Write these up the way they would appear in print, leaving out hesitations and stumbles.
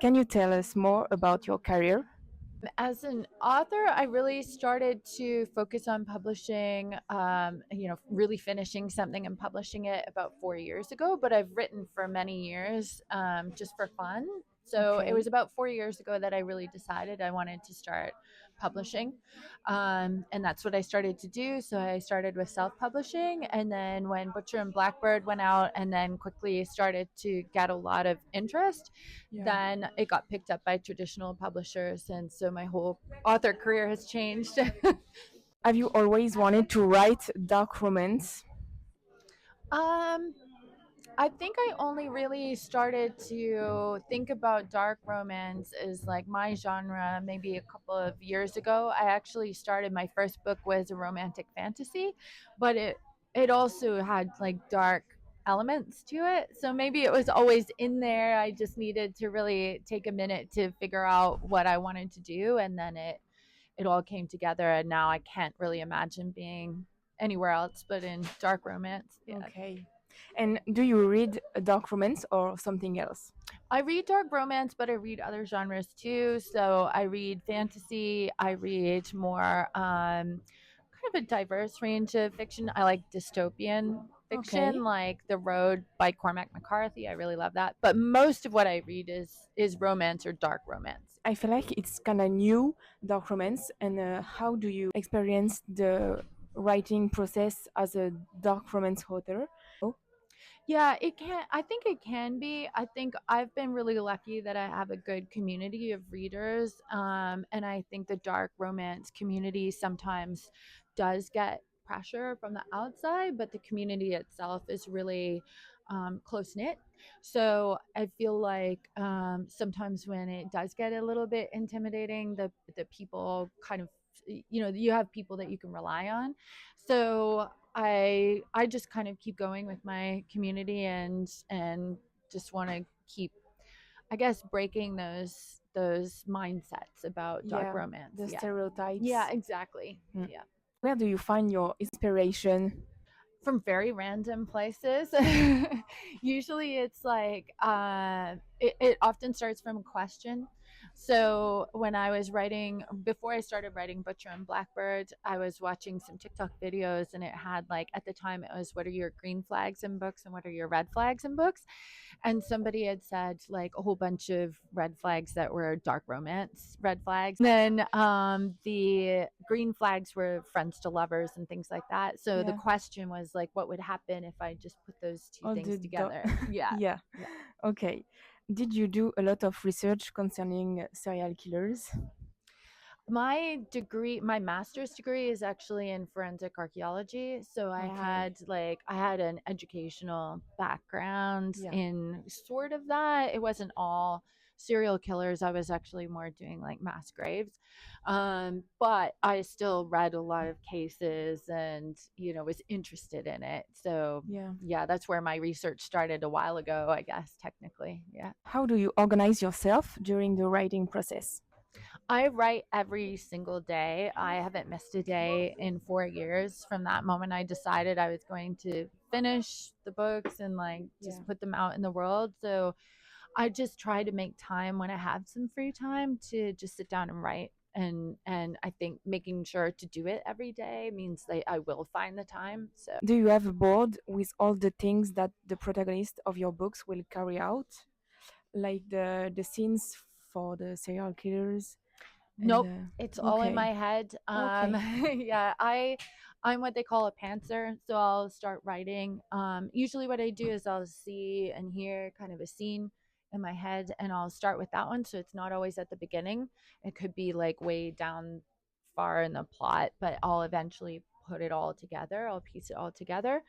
Can you tell us more about your career? As an author, I really started to focus on publishing, really finishing something and publishing it about 4 years ago. But I've written for many years just for fun. So it Okay. was about 4 years ago that I really decided I wanted to start publishing. And that's what I started to do. So I started with self publishing. And then when Butcher and Blackbird went out and then quickly started to get a lot of interest, Yeah. then it got picked up by traditional publishers. And so my whole author career has changed. Have you always wanted to write dark romance? um, I think I only really started to think about dark romance as like my genre maybe a couple of years ago. I actually started my first book was a romantic fantasy, but it also had like dark elements to it. So maybe it was always in there. I just needed to really take a minute to figure out what I wanted to do, and then it all came together, and now I can't really imagine being anywhere else but in dark romance. Yeah. Okay. And do you read a dark romance or something else? I read dark romance, but I read other genres too. So I read fantasy. I read more kind of a diverse range of fiction. I like dystopian fiction, Okay. like The Road by Cormac McCarthy. I really love that. But most of what I read is romance or dark romance. I feel like it's kind of new, dark romance. And how do you experience the writing process as a dark romance author? Oh, Yeah, it can. I think it can be. I think I've been really lucky that I have a good community of readers. And I think the dark romance community sometimes does get pressure from the outside, but the community itself is really close knit. So I feel like sometimes when it does get a little bit intimidating, the people kind of, you have people that you can rely on. So I just kind of keep going with my community and just want to keep, I guess, breaking those mindsets about dark yeah, romance. the Yeah. Yeah, stereotypes. exactly. Mm. Yeah. Where do you find your inspiration? From very random places. Usually it's like it often starts from a question. So when I was writing, before I started writing Butcher and Blackbird, I was watching some TikTok videos, and it had like, at the time it was, what are your green flags in books and what are your red flags in books? And somebody had said like a whole bunch of red flags that were dark romance red flags. Then the green flags were friends to lovers and things like that. So the Yeah, question was like, what would happen if I just put those two all the things together? Yeah. yeah. Yeah. Okay. Did you do a lot of research concerning serial killers? My master's degree is actually in forensic archaeology. So Okay. I had an educational background Yeah. in sort of that. It wasn't all serial killers. I was actually more doing like mass graves. But I still read a lot of cases and, was interested in it. So Yeah. yeah, that's where my research started a while ago, I guess, technically. Yeah. How do you organize yourself during the writing process? I write every single day. I haven't missed a day in 4 years from that moment I decided I was going to finish the books and like Yeah. just put them out in the world. So I just try to make time when I have some free time to just sit down and write. And I think making sure to do it every day means that I will find the time. So Do you have a board with all the things that the protagonist of your books will carry out, like the scenes for the serial killers and nope, it's all in okay, my head. okay, Yeah, I'm what they call a pantser, so I'll start writing. Usually, what I do is I'll see and hear kind of a scene in my head, and I'll start with that one. So it's not always at the beginning. It could be like way down far in the plot, but I'll eventually put it all together. I'll piece it all together.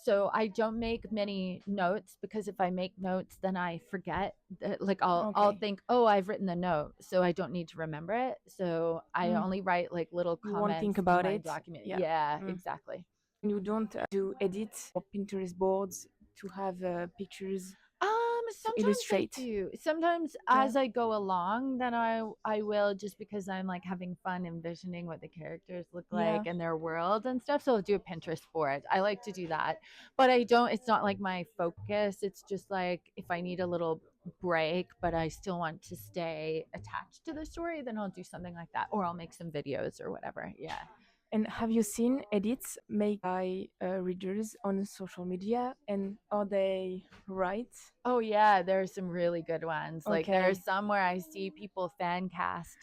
So I don't make many notes, because if I make notes, then I forget. Like I'll okay. think, oh, I've written the note, so I don't need to remember it. So I Mm. only write like little You won't think comments in about my it. document. Yeah. Yeah, Mm. exactly. You don't do edit or Pinterest boards to have pictures to Sometimes I illustrate. do. Sometimes Yeah. as I go along, then I will, just because I'm like having fun envisioning what the characters look Yeah. like and their world and stuff. So I'll do a Pinterest board. I like to do that. But I don't, it's not like my focus. It's just like if I need a little break, but I still want to stay attached to the story, then I'll do something like that, or I'll make some videos or whatever. Yeah. And have you seen edits made by readers on social media? And are they right? Oh yeah, there are some really good ones. Like there are Okay. some where I see people fan cast,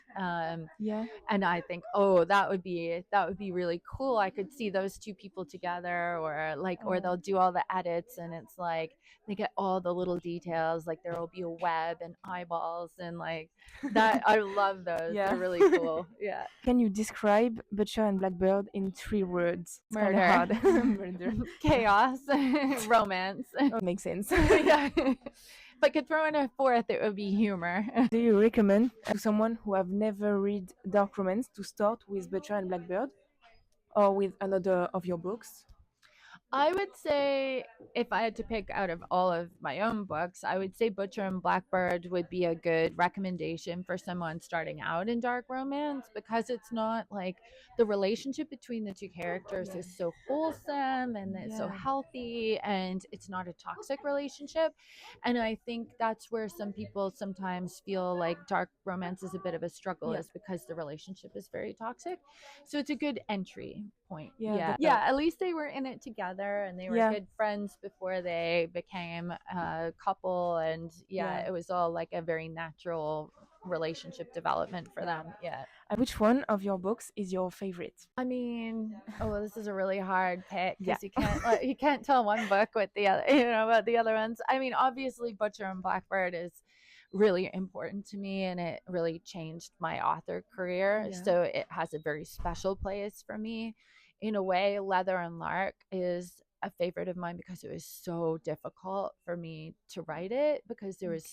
Yeah. and I think, oh, that would be really cool. I could see those two people together, or like, or Oh. they'll do all the edits, and it's like they get all the little details. Like there will be a web and eyeballs, and like that. I love those. Yeah. They're really cool. Yeah. Can you describe Butcher and Blackbird in 3 words? It's kind of Murder, hard. Murder. chaos, romance. Oh, makes sense. Yeah. If I could throw in a fourth, it would be humor. Do you recommend to someone who have never read dark romance to start with Butcher and Blackbird or with another of your books? I would say if I had to pick out of all of my own books, I would say Butcher and Blackbird would be a good recommendation for someone starting out in dark romance, because it's not like the relationship between the two characters Yeah. is so wholesome and it's so Yeah. healthy, and it's not a toxic relationship. And I think that's where some people sometimes feel like dark romance is a bit of a struggle, Yeah. is because the relationship is very toxic. So it's a good entry point. Yeah, Yeah. that's Yeah. At least they were in it together, and they were Yeah. good friends before they became a couple. And yeah, Yeah. it was all like a very natural relationship development for Yeah. them. Yeah. Which one of your books is your favorite? I mean, oh, this is a really hard pick Yeah. because you can't tell one book with the other, about the other ones. I mean, obviously, Butcher and Blackbird is really important to me, and it really changed my author career. Yeah. So it has a very special place for me. In a way, Leather and Lark is a favorite of mine because it was so difficult for me to write it, because there was,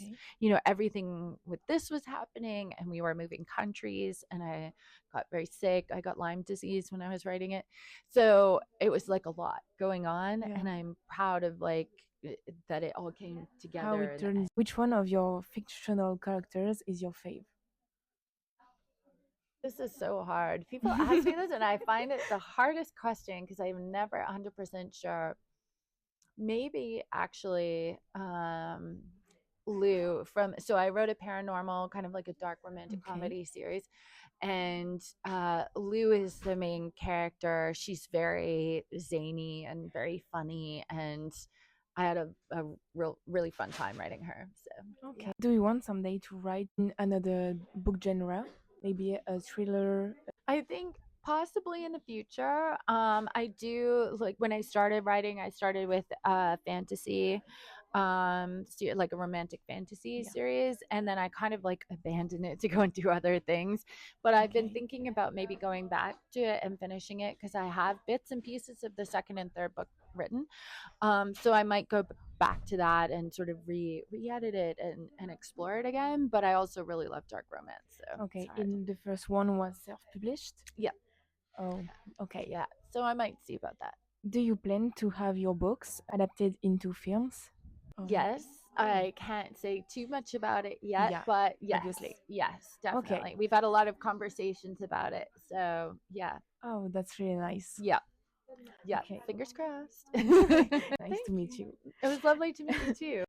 Okay. everything with this was happening, and we were moving countries, and I got very sick. I got Lyme disease when I was writing it. So it was like a lot going on, Yeah. and I'm proud of like that it all came How together. it turns. Which one of your fictional characters is your fave? This is so hard. People ask me this, and I find it the hardest question because I'm never 100% sure. Maybe actually, Lou from, so I wrote a paranormal, kind of like a dark romantic Okay. comedy series, and Lou is the main character. She's very zany and very funny, and I had a really fun time writing her. So Okay. yeah. Do you want someday to write in another book genre? Maybe a thriller? I think possibly in the future. I do, like, when I started writing, I started with fantasy, like a romantic fantasy Yeah. series, and then I kind of like abandoned it to go and do other things. But I've been Okay. thinking about maybe going back to it and finishing it, because I have bits and pieces of the second and third book written. So I might go back to that and sort of re-edit it and explore it again. But I also really love dark romance, so it's Okay. hard. In the first one was self-published? Yeah. Oh, okay. Yeah, so I might see about that. Do you plan to have your books adapted into films? Oh. Yes, I can't say too much about it yet, Yeah, but yes, obviously. yes, Okay. definitely. We've had a lot of conversations about it, so yeah, Oh, that's really nice. yeah, yeah. Okay. Fingers crossed. Nice Thank to meet you. It was lovely to meet you too.